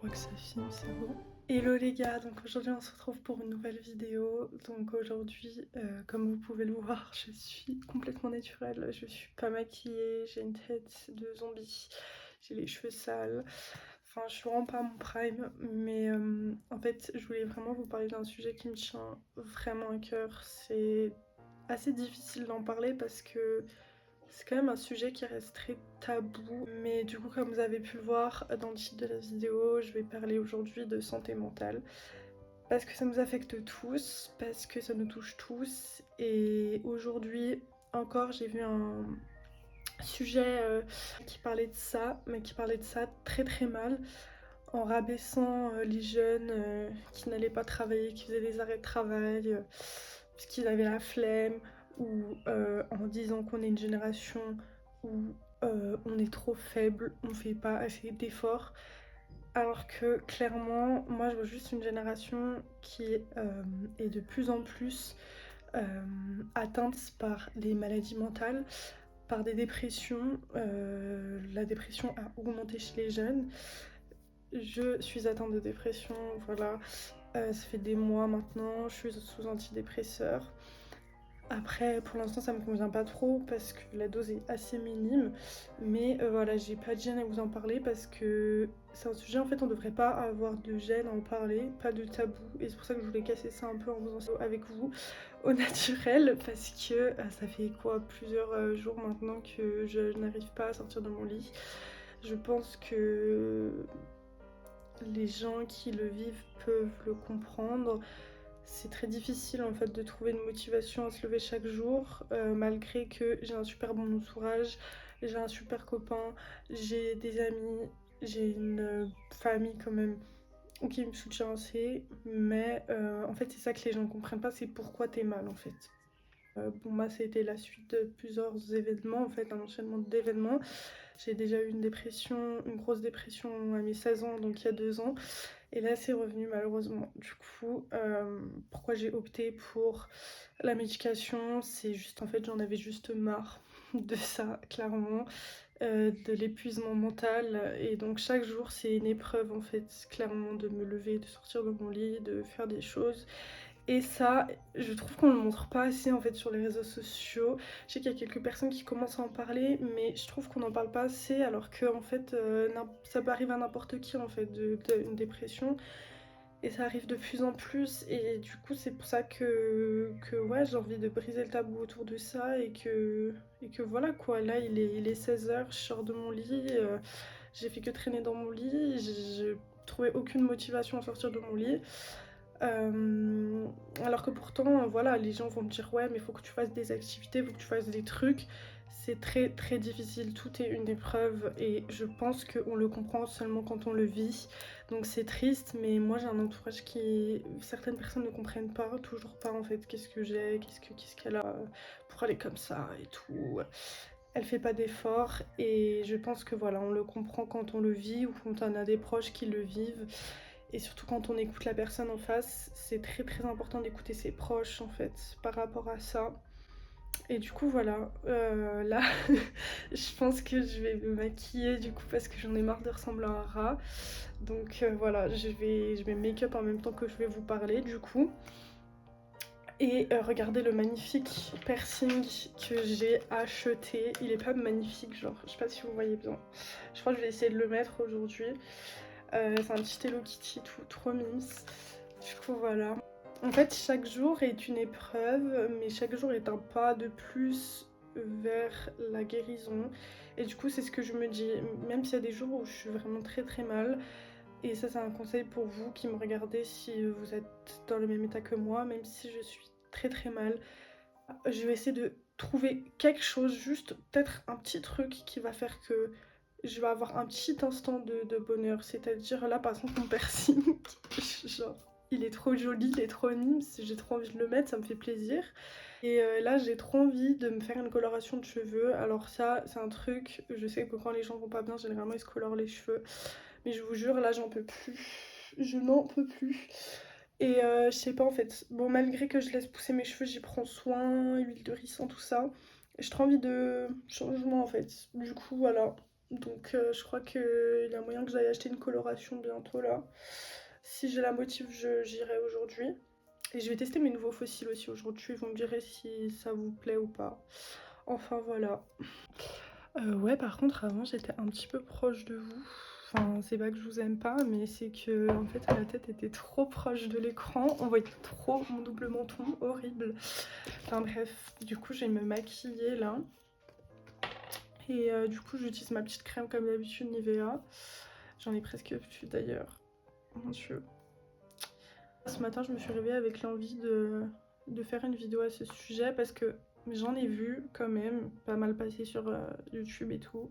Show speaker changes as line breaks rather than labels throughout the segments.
crois que ça filme, c'est bon. Hello les gars, donc aujourd'hui on se retrouve pour une nouvelle vidéo. Donc aujourd'hui, comme vous pouvez le voir, je suis complètement naturelle. Je suis pas maquillée, j'ai une tête de zombie, j'ai les cheveux sales. Enfin, je suis vraiment pas à mon prime, mais en fait, je voulais vraiment vous parler d'un sujet qui me tient vraiment à cœur. C'est assez difficile d'en parler parce que c'est quand même un sujet qui reste très tabou, mais du coup, comme vous avez pu le voir dans le titre de la vidéo, je vais parler aujourd'hui de santé mentale. Parce que ça nous affecte tous, parce que ça nous touche tous. Et aujourd'hui, encore, j'ai vu un sujet qui parlait de ça, mais qui parlait de ça très très mal, en rabaissant les jeunes qui n'allaient pas travailler, qui faisaient des arrêts de travail, parce qu'ils avaient la flemme, ou en disant qu'on est une génération où on est trop faible, on fait pas assez d'efforts. Alors que clairement, moi je vois juste une génération qui est de plus en plus euh, atteinte par des maladies mentales, par des dépressions. La dépression a augmenté chez les jeunes. Je suis atteinte de dépression, voilà. Ça fait des mois maintenant, je suis sous antidépresseurs. Après, pour l'instant, ça me convient pas trop parce que la dose est assez minime. Mais voilà, j'ai pas de gêne à vous en parler parce que c'est un sujet, en fait, on devrait pas avoir de gêne à en parler, pas de tabou. Et c'est pour ça que je voulais casser ça un peu en faisant ça avec vous au naturel parce que ça fait quoi, plusieurs jours maintenant que je n'arrive pas à sortir de mon lit. Je pense que les gens qui le vivent peuvent le comprendre. C'est très difficile en fait de trouver une motivation à se lever chaque jour, malgré que j'ai un super bon entourage, j'ai un super copain, j'ai des amis, j'ai une famille quand même qui me soutient assez, mais en fait c'est ça que les gens ne comprennent pas, c'est pourquoi t'es mal en fait. Bon, moi, ça a été la suite de plusieurs événements, en fait, un enchaînement d'événements. J'ai déjà eu une dépression, une grosse dépression à mes 16 ans, donc il y a 2 ans. Et là, c'est revenu malheureusement. Du coup, pourquoi j'ai opté pour la médication, c'est juste, en fait, j'en avais juste marre de ça, clairement, de l'épuisement mental. Et donc, chaque jour, c'est une épreuve, en fait, clairement, de me lever, de sortir de mon lit, de faire des choses. Et ça, je trouve qu'on le montre pas assez en fait sur les réseaux sociaux. Je sais qu'il y a quelques personnes qui commencent à en parler, mais je trouve qu'on n'en parle pas assez alors que en fait ça peut arriver à n'importe qui en fait une dépression. Et ça arrive de plus en plus et du coup c'est pour ça que ouais j'ai envie de briser le tabou autour de ça et que voilà quoi, là il est 16 h, je sors de mon lit, j'ai fait que traîner dans mon lit, j'ai trouvé aucune motivation à sortir de mon lit. Alors que pourtant, voilà, les gens vont me dire ouais, mais il faut que tu fasses des activités, il faut que tu fasses des trucs. C'est très très difficile, tout est une épreuve et je pense qu'on le comprend seulement quand on le vit. Donc c'est triste, mais moi j'ai un entourage qui... Certaines personnes ne comprennent pas, toujours pas en fait, qu'est-ce que j'ai, qu'est-ce qu'elle a pour aller comme ça et tout. Elle fait pas d'efforts et je pense que voilà, on le comprend quand on le vit ou quand on a des proches qui le vivent. Et surtout quand on écoute la personne en face, c'est très très important d'écouter ses proches en fait par rapport à ça. Et du coup voilà, là je pense que je vais me maquiller du coup parce que j'en ai marre de ressembler à un rat. Donc voilà, je vais make-up en même temps que je vais vous parler du coup. Et regardez le magnifique piercing que j'ai acheté. Il est pas magnifique, genre, je sais pas si vous voyez bien. Je crois que je vais essayer de le mettre aujourd'hui. C'est un petit Hello Kitty tout trop mimes. Du coup, voilà. En fait, chaque jour est une épreuve, mais chaque jour est un pas de plus vers la guérison. Et du coup, c'est ce que je me dis. Même s'il y a des jours où je suis vraiment très très mal, et ça, c'est un conseil pour vous qui me regardez si vous êtes dans le même état que moi, même si je suis très très mal. Je vais essayer de trouver quelque chose, juste peut-être un petit truc qui va faire que je vais avoir un petit instant de bonheur. C'est-à-dire là, par exemple, mon piercing, genre, il est trop joli, il est trop mime, j'ai trop envie de le mettre, ça me fait plaisir. Et là, j'ai trop envie de me faire une coloration de cheveux. Alors ça, c'est un truc, je sais que quand les gens vont pas bien, généralement, ils se colorent les cheveux. Mais je vous jure, là, j'en peux plus. Je n'en peux plus. Et je sais pas en fait, bon malgré que je laisse pousser mes cheveux, j'y prends soin, huile de ricin, tout ça. J'ai trop envie de changement en fait. Du coup voilà, Donc je crois qu'il y a moyen que j'aille acheter une coloration bientôt là. Si j'ai la motive, j'irai aujourd'hui. Et je vais tester mes nouveaux fossiles aussi aujourd'hui. Vous me direz si ça vous plaît ou pas. Enfin voilà. Ouais, par contre, avant j'étais un petit peu proche de vous. Enfin, c'est pas que je vous aime pas, mais c'est que en fait ma tête était trop proche de l'écran. On voyait trop mon double menton, horrible. Enfin bref, du coup je vais me maquiller là. Et du coup j'utilise ma petite crème comme d'habitude Nivea. J'en ai presque plus d'ailleurs. Mon dieu. Ce matin je me suis réveillée avec l'envie de faire une vidéo à ce sujet parce que j'en ai vu quand même pas mal passer sur YouTube et tout.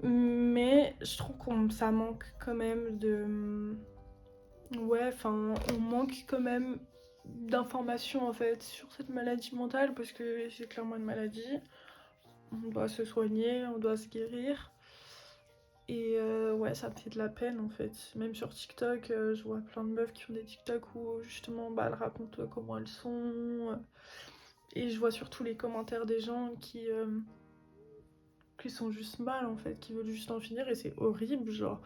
Mais je trouve que ça manque quand même de... Ouais, enfin, on manque quand même d'informations en fait sur cette maladie mentale parce que c'est clairement une maladie. On doit se soigner, on doit se guérir. Et ouais, ça me fait de la peine en fait. Même sur TikTok, je vois plein de meufs qui font des TikTok où justement bah, elles racontent comment elles sont. Et je vois surtout les commentaires des gens qui sont juste mal en fait, qui veulent juste en finir et c'est horrible. Genre,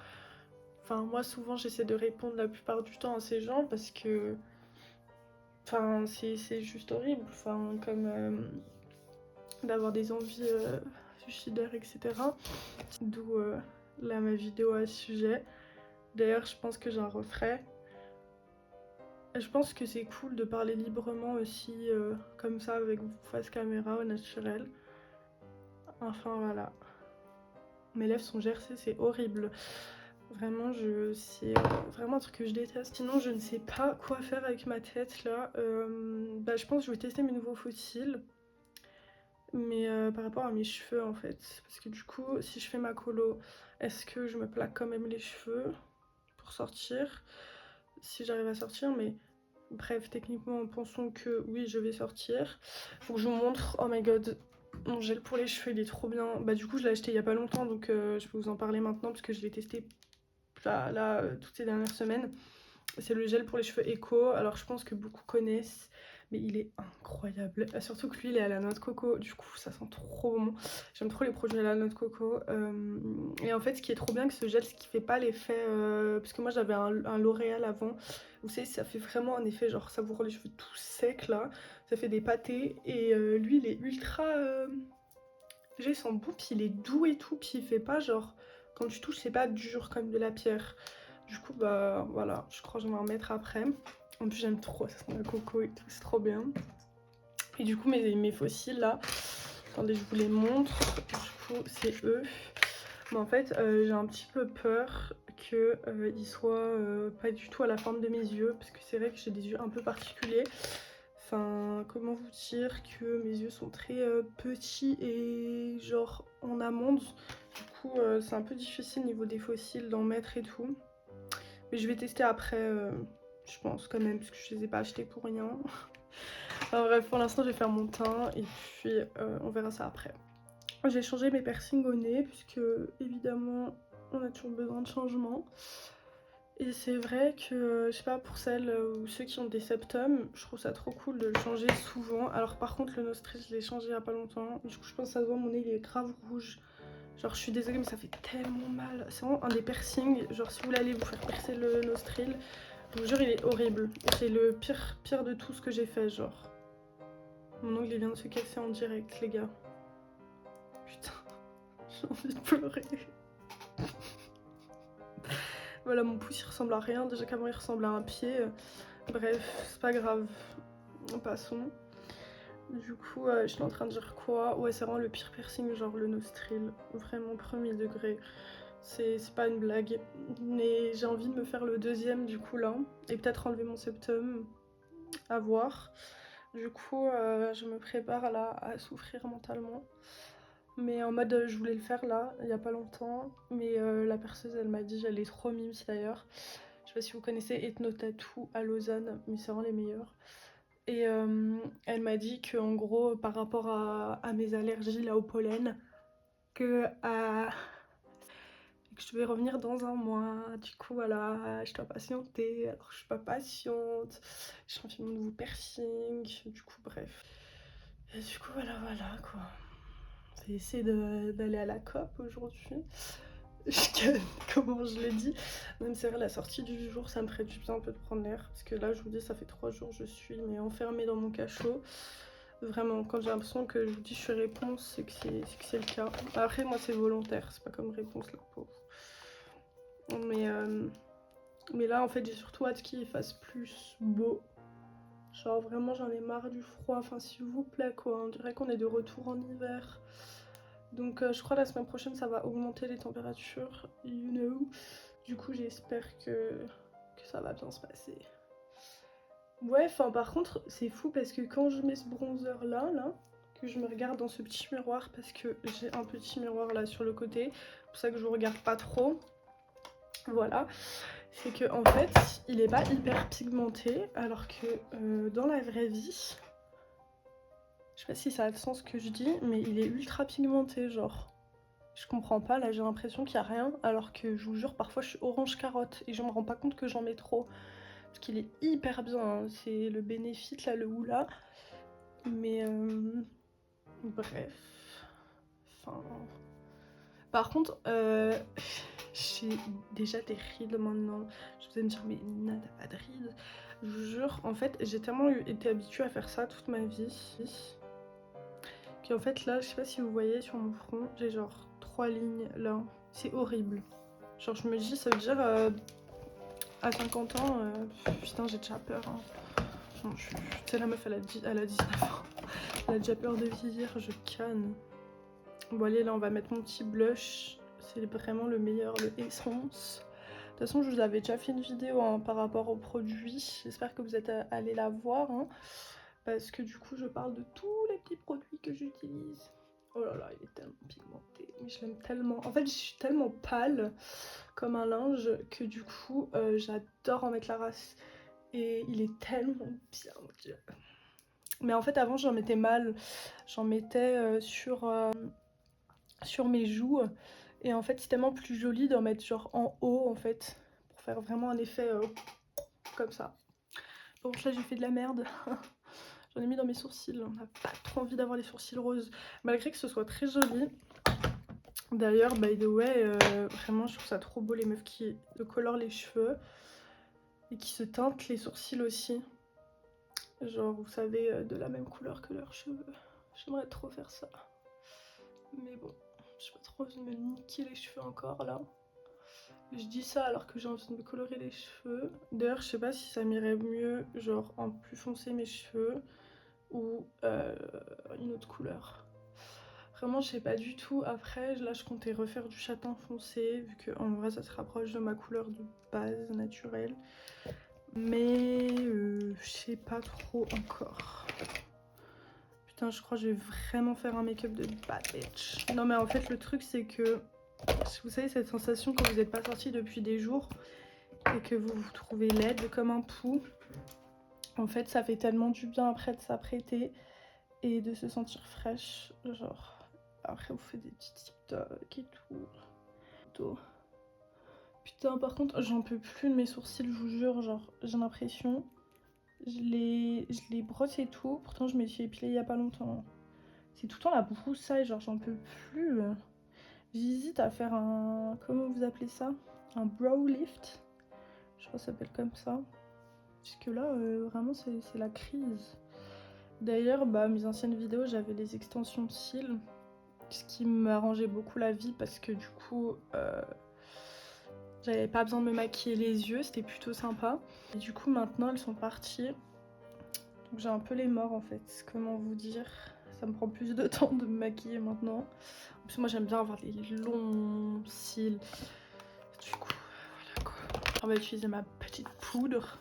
enfin, moi souvent j'essaie de répondre la plupart du temps à ces gens parce que. Enfin, c'est juste horrible. Enfin, comme d'avoir des envies suicidaires, etc. D'où là ma vidéo à ce sujet. D'ailleurs, je pense que j'en referai. Je pense que c'est cool de parler librement aussi, comme ça, avec face caméra, au naturel. Enfin, voilà. Mes lèvres sont gercées, c'est horrible. Vraiment, c'est vraiment un truc que je déteste. Sinon, je ne sais pas quoi faire avec ma tête, là. Bah, je pense que je vais tester mes nouveaux fossiles. Mais par rapport à mes cheveux, en fait. Parce que du coup, si je fais ma colo, est-ce que je me plaque quand même les cheveux pour sortir? Si j'arrive à sortir, mais... Bref, techniquement, pensons que oui, je vais sortir. Faut que je vous montre. Oh my god, mon gel pour les cheveux, il est trop bien. Bah du coup, je l'ai acheté il y a pas longtemps, donc je peux vous en parler maintenant parce que je l'ai testé là, toutes ces dernières semaines. C'est le gel pour les cheveux Eco. Alors je pense que beaucoup connaissent, mais il est incroyable. Surtout que lui, il est à la noix de coco. Du coup, ça sent trop bon. J'aime trop les produits à la noix de coco. Et en fait, ce qui est trop bien avec ce gel, c'est qu'il fait pas l'effet... parce que moi, j'avais un L'Oréal avant. Vous savez, ça fait vraiment un effet genre ça vous rend les cheveux tout secs là. Ça fait des pâtés. Et lui, il est ultra... Déjà, il sent bon, puis il est doux et tout. Puis il fait pas genre... Quand tu touches, c'est pas dur comme de la pierre. Du coup, bah voilà, je crois que je vais en mettre après. En plus, j'aime trop, ça sent le coco et tout, c'est trop bien. Et du coup, mes fossiles là, attendez, je vous les montre. Du coup, c'est eux. Mais en fait, j'ai un petit peu peur qu'ils soient pas du tout à la forme de mes yeux, parce que c'est vrai que j'ai des yeux un peu particuliers. Enfin, comment vous dire que mes yeux sont très petits et genre en amande. Du coup, c'est un peu difficile au niveau des fossiles d'en mettre et tout. Mais je vais tester après, je pense quand même, parce que je les ai pas achetés pour rien. Enfin bref, pour l'instant, je vais faire mon teint et puis on verra ça après. J'ai changé mes piercings au nez, puisque évidemment, on a toujours besoin de changement. Et c'est vrai que, je sais pas, pour celles ou ceux qui ont des septum, je trouve ça trop cool de le changer souvent. Alors par contre, le nostril, je l'ai changé il y a pas longtemps. Du coup, je pense que ça se voit, mon nez, il est grave rouge. Genre, je suis désolée, mais ça fait tellement mal. C'est vraiment un des piercings. Genre, si vous voulez aller vous faire percer le nostril, je vous jure, il est horrible. C'est le pire de tout ce que j'ai fait, genre. Mon ongle, il vient de se casser en direct, les gars. Putain, j'ai envie de pleurer. Voilà, mon pouce, il ressemble à rien. Déjà qu'avant, il ressemble à un pied. Bref, c'est pas grave. Passons. Du coup, je suis en train de dire quoi? Ouais, c'est vraiment le pire piercing, genre le nostril. Vraiment premier degré. C'est pas une blague. Mais j'ai envie de me faire le deuxième du coup là. Et peut-être enlever mon septum. À voir. Du coup, je me prépare là à souffrir mentalement. Mais en mode, je voulais le faire là, il y a pas longtemps. Mais la perceuse, elle m'a dit, elle est trop mimes d'ailleurs. Je sais pas si vous connaissez Ethno Tattoo à Lausanne, mais c'est vraiment les meilleurs. Et elle m'a dit que en gros, par rapport à mes allergies là au pollen, que je devais revenir dans un mois. Du coup, voilà, je dois patienter. Alors, je suis pas patiente. J'ai envie mon nouveau piercing. Du coup, bref. Et du coup, voilà, quoi. On va essayer d'aller à la COP aujourd'hui. Comment je l'ai dit. Même c'est vrai, la sortie du jour, ça me ferait du bien un peu de prendre l'air. Parce que là, je vous dis, ça fait 3 jours je suis mais enfermée dans mon cachot. Vraiment, quand j'ai l'impression que je vous dis je suis réponse, c'est que c'est le cas. Après, moi, c'est volontaire, c'est pas comme réponse, la pauvre. Mais là, en fait, j'ai surtout hâte qu'il fasse plus beau. Genre, vraiment, j'en ai marre du froid. Enfin, s'il vous plaît, quoi. On dirait qu'on est de retour en hiver. Donc, je crois la semaine prochaine, ça va augmenter les températures, you know. Du coup, j'espère que ça va bien se passer. Ouais, enfin, par contre, c'est fou parce que quand je mets ce bronzer là, que je me regarde dans ce petit miroir, parce que j'ai un petit miroir là sur le côté, c'est pour ça que je vous regarde pas trop. Voilà, c'est que en fait, il est pas hyper pigmenté, alors que dans la vraie vie, je sais pas si ça a le sens ce que je dis, mais il est ultra pigmenté, genre. Je comprends pas, là j'ai l'impression qu'il y a rien, alors que je vous jure, parfois je suis orange carotte et je me rends pas compte que j'en mets trop. Parce qu'il est hyper bien, hein. C'est le Benefit là, le Hoola. Mais bref. Enfin. Par contre, j'ai déjà des rides maintenant. Je vous allez me dire, mais Nina, t'as pas de rides? Je vous jure, en fait, j'ai tellement été habituée à faire ça toute ma vie. Qu'en fait, là, je sais pas si vous voyez sur mon front, j'ai genre 3 lignes là. C'est horrible. Genre, je me dis, ça veut dire à 50 ans, putain, j'ai déjà peur. Hein. Genre, tu sais, la meuf, elle a 19 ans. Elle a déjà peur de vieillir, je canne. Bon, allez, là, on va mettre mon petit blush. C'est vraiment le meilleur, le Essence. De toute façon, je vous avais déjà fait une vidéo hein, par rapport aux produits. J'espère que vous êtes allés la voir. Hein, parce que du coup, je parle de tous les petits produits que j'utilise. Oh là là, il est tellement pigmenté. Mais je l'aime tellement. En fait, je suis tellement pâle comme un linge que du coup, j'adore en mettre la race. Et il est tellement bien, mon Dieu. Mais en fait, avant, j'en mettais mal. J'en mettais sur mes joues. Et en fait, c'est tellement plus joli d'en mettre genre en haut, en fait. Pour faire vraiment un effet comme ça. Bon, là, j'ai fait de la merde. J'en ai mis dans mes sourcils. On n'a pas trop envie d'avoir les sourcils roses. Malgré que ce soit très joli. D'ailleurs, by the way, vraiment, je trouve ça trop beau les meufs qui colorent les cheveux. Et qui se teintent les sourcils aussi. Genre, vous savez, de la même couleur que leurs cheveux. J'aimerais trop faire ça. Mais bon, j'ai pas trop envie de me niquer les cheveux encore là. Je dis ça alors que j'ai envie de me colorer les cheveux. D'ailleurs, je sais pas si ça m'irait mieux, genre en plus foncé mes cheveux ou une autre couleur. Vraiment, je sais pas du tout. Après, là, je comptais refaire du châtain foncé, vu que en vrai, ça se rapproche de ma couleur de base naturelle. Mais je sais pas trop encore. Putain, je crois que je vais vraiment faire un make-up de bad bitch. Non, mais en fait, le truc, c'est que vous savez, cette sensation quand vous n'êtes pas sorti depuis des jours et que vous vous trouvez laide comme un pou. En fait, ça fait tellement du bien après de s'apprêter et de se sentir fraîche. Genre, après, vous faites des petits TikTok et tout. Putain, par contre, j'en peux plus de mes sourcils, je vous jure. Genre, j'ai l'impression. Je les brosse et tout. Pourtant, je me suis épilée il y a pas longtemps. C'est tout le temps la broussaille, genre, j'en peux plus. J'hésite à faire un... Comment vous appelez ça? Un brow lift. Je crois que ça s'appelle comme ça. Puisque là, vraiment, c'est la crise. D'ailleurs, bah, mes anciennes vidéos, j'avais les extensions de cils. Ce qui m'arrangeait beaucoup la vie parce que du coup, j'avais pas besoin de me maquiller les yeux. C'était plutôt sympa. Et du coup, maintenant, elles sont parties. Donc j'ai un peu les morts en fait. Comment vous dire? Ça me prend plus de temps de me maquiller maintenant. En plus, moi, j'aime bien avoir des longs cils. Du coup, voilà quoi. On va utiliser ma petite poudre.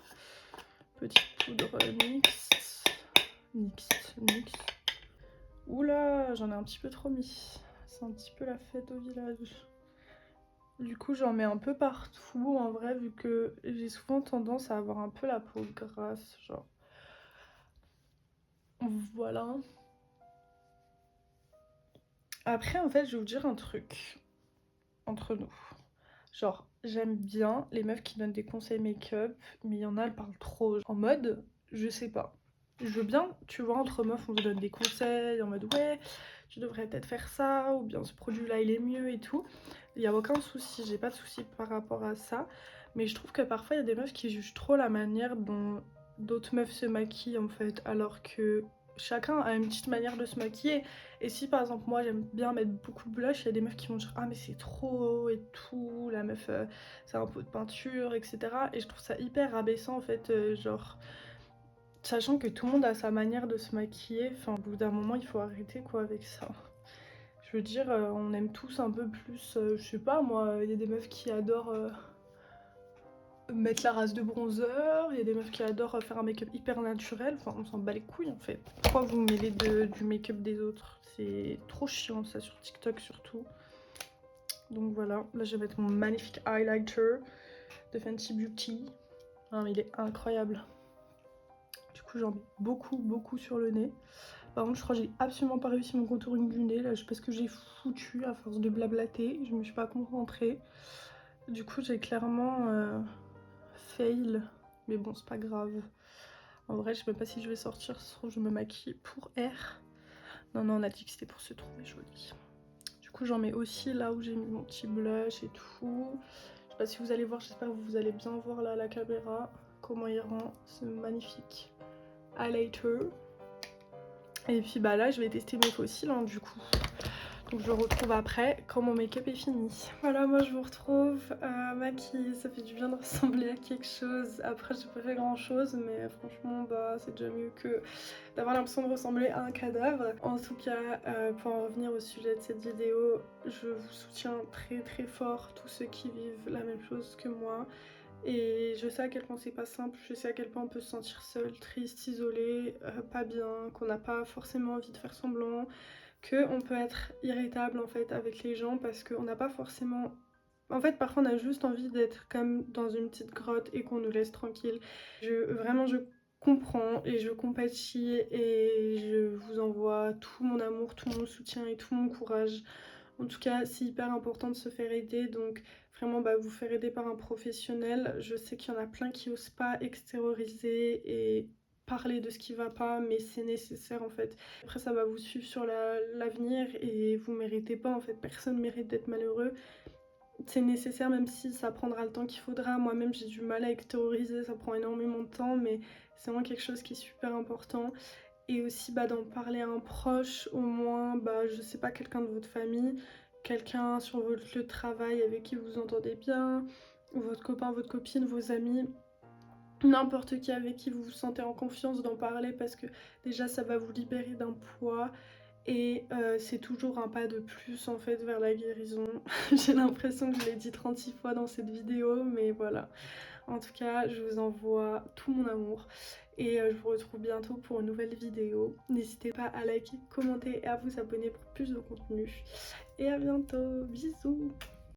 Petite poudre NYX. Oula, j'en ai un petit peu trop mis. C'est un petit peu la fête au village. Du coup, j'en mets un peu partout en vrai, vu que j'ai souvent tendance à avoir un peu la peau grasse, genre. Voilà. Après, en fait, je vais vous dire un truc entre nous. Genre, j'aime bien les meufs qui donnent des conseils make-up, mais il y en a, elles parlent trop. En mode, je sais pas. je veux bien, tu vois, entre meufs, on se donne des conseils en mode ouais, tu devrais peut-être faire ça, ou bien ce produit-là il est mieux et tout. Il y a aucun souci, j'ai pas de souci par rapport à ça. Mais je trouve que parfois il y a des meufs qui jugent trop la manière dont d'autres meufs se maquillent en fait, alors que chacun a une petite manière de se maquiller. Et si par exemple moi j'aime bien mettre beaucoup de blush, il y a des meufs qui vont dire ah mais c'est trop et tout, la meuf c'est un pot de peinture, etc. Et je trouve ça hyper rabaissant en fait, genre sachant que tout le monde a sa manière de se maquiller, enfin au bout d'un moment il faut arrêter quoi avec ça. Je veux dire, on aime tous un peu plus, je sais pas moi, il y a des meufs qui adorent mettre la race de bronzer, il y a des meufs qui adorent faire un make-up hyper naturel, enfin on s'en bat les couilles en fait. Pourquoi vous mêlez du make-up des autres? C'est trop chiant ça sur TikTok surtout. Donc voilà, là je vais mettre mon magnifique highlighter de Fenty Beauty. Ah, il est incroyable. Du coup j'en mets beaucoup sur le nez. Par contre je crois que j'ai absolument pas réussi mon contouring du nez, là je sais pas ce que j'ai foutu à force de blablater, je me suis pas concentrée. Du coup j'ai clairement fail, mais bon c'est pas grave. En vrai je sais même pas si je vais sortir, je me maquille pour R. Non on a dit que c'était pour se trouver jolie. Du coup j'en mets aussi là où j'ai mis mon petit blush et tout. Je sais pas si vous allez voir, j'espère que vous allez bien voir là à la caméra comment il rend ce magnifique highlighter. Et puis bah là je vais tester mes faux cils hein, du coup. Donc je vous retrouve après quand mon make-up est fini. Voilà, moi je vous retrouve maquillée, ça fait du bien de ressembler à quelque chose. Après j'ai pas fait grand chose mais franchement bah c'est déjà mieux que d'avoir l'impression de ressembler à un cadavre. En tout cas pour en revenir au sujet de cette vidéo, je vous soutiens très fort tous ceux qui vivent la même chose que moi. Et je sais à quel point c'est pas simple, je sais à quel point on peut se sentir seul, triste, isolé, pas bien, qu'on n'a pas forcément envie de faire semblant, qu'on peut être irritable en fait avec les gens parce qu'on n'a pas forcément... En fait parfois on a juste envie d'être comme dans une petite grotte et qu'on nous laisse tranquille. Vraiment je comprends et je compatis et je vous envoie tout mon amour, tout mon soutien et tout mon courage. En tout cas, c'est hyper important de se faire aider, donc vraiment bah, vous faire aider par un professionnel. Je sais qu'il y en a plein qui osent pas extérioriser et parler de ce qui va pas, mais c'est nécessaire en fait. Après ça va vous suivre sur l'avenir et vous méritez pas en fait, personne mérite d'être malheureux. C'est nécessaire même si ça prendra le temps qu'il faudra. Moi-même j'ai du mal à extérioriser, ça prend énormément de temps, mais c'est vraiment quelque chose qui est super important. Et aussi bah, d'en parler à un proche, au moins, bah, je sais pas, quelqu'un de votre famille, quelqu'un sur votre lieu de travail avec qui vous entendez bien, ou votre copain, votre copine, vos amis, n'importe qui avec qui vous vous sentez en confiance d'en parler parce que déjà ça va vous libérer d'un poids et c'est toujours un pas de plus en fait vers la guérison. J'ai l'impression que je l'ai dit 36 fois dans cette vidéo, mais voilà. En tout cas, je vous envoie tout mon amour et je vous retrouve bientôt pour une nouvelle vidéo. N'hésitez pas à liker, commenter et à vous abonner pour plus de contenu. Et à bientôt, bisous!